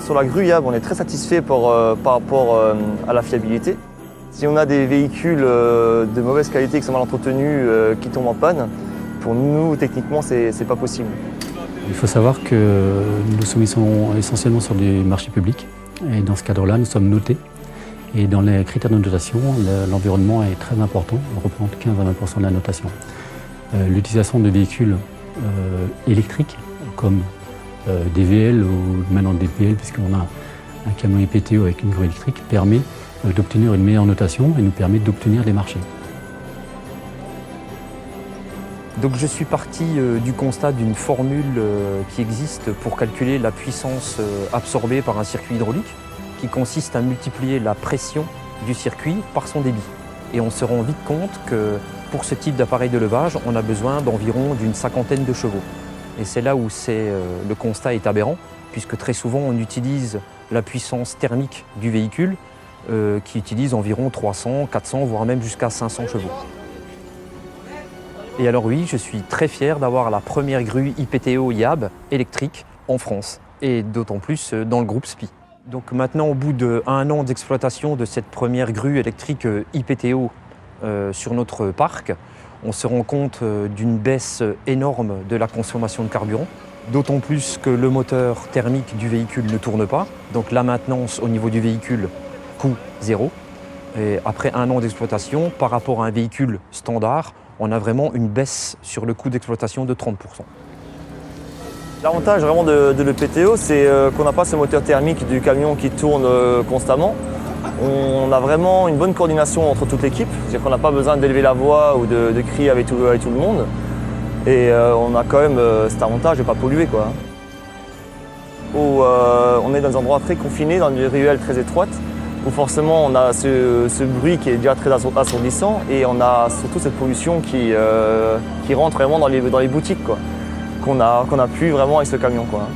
Sur la grue YAB, on est très satisfait par rapport à la fiabilité. Si on a des véhicules de mauvaise qualité qui sont mal entretenus, qui tombent en panne, pour nous, techniquement, c'est pas possible. Il faut savoir que nous soumettons essentiellement sur des marchés publics. Et dans ce cadre-là, nous sommes notés. Et dans les critères de notation, l'environnement est très important. On représente 15 à 20% de la notation. L'utilisation de véhicules électriques, comme des VL ou maintenant des PL, puisqu'on a un camion IPTO avec une grue électrique, permet d'obtenir une meilleure notation et nous permet d'obtenir des marchés. Donc je suis parti du constat d'une formule qui existe pour calculer la puissance absorbée par un circuit hydraulique, qui consiste à multiplier la pression du circuit par son débit. Et on se rend vite compte que pour ce type d'appareil de levage, on a besoin d'environ d'une 50aine de chevaux. Et c'est là où le constat est aberrant, puisque très souvent on utilise la puissance thermique du véhicule qui utilise environ 300, 400, voire même jusqu'à 500 chevaux. Et alors oui, je suis très fier d'avoir la première grue IPTO YAB électrique en France, et d'autant plus dans le groupe SPI. Donc maintenant, au bout d'1 an d'exploitation de cette première grue électrique IPTO sur notre parc, on se rend compte d'une baisse énorme de la consommation de carburant, d'autant plus que le moteur thermique du véhicule ne tourne pas. Donc la maintenance au niveau du véhicule, coût zéro. Et après 1 an d'exploitation, par rapport à un véhicule standard, on a vraiment une baisse sur le coût d'exploitation de 30%. L'avantage vraiment de l'EPTO, c'est qu'on n'a pas ce moteur thermique du camion qui tourne constamment. On a vraiment une bonne coordination entre toute l'équipe, c'est-à-dire qu'on n'a pas besoin d'élever la voix ou de crier avec tout le monde. Et on a quand même cet avantage de ne pas polluer, quoi. On est dans des endroits très confinés, dans des ruelles très étroites, où forcément on a ce bruit qui est déjà très assourdissant et on a surtout cette pollution qui rentre vraiment dans les boutiques, quoi, qu'on a plus vraiment avec ce camion, quoi.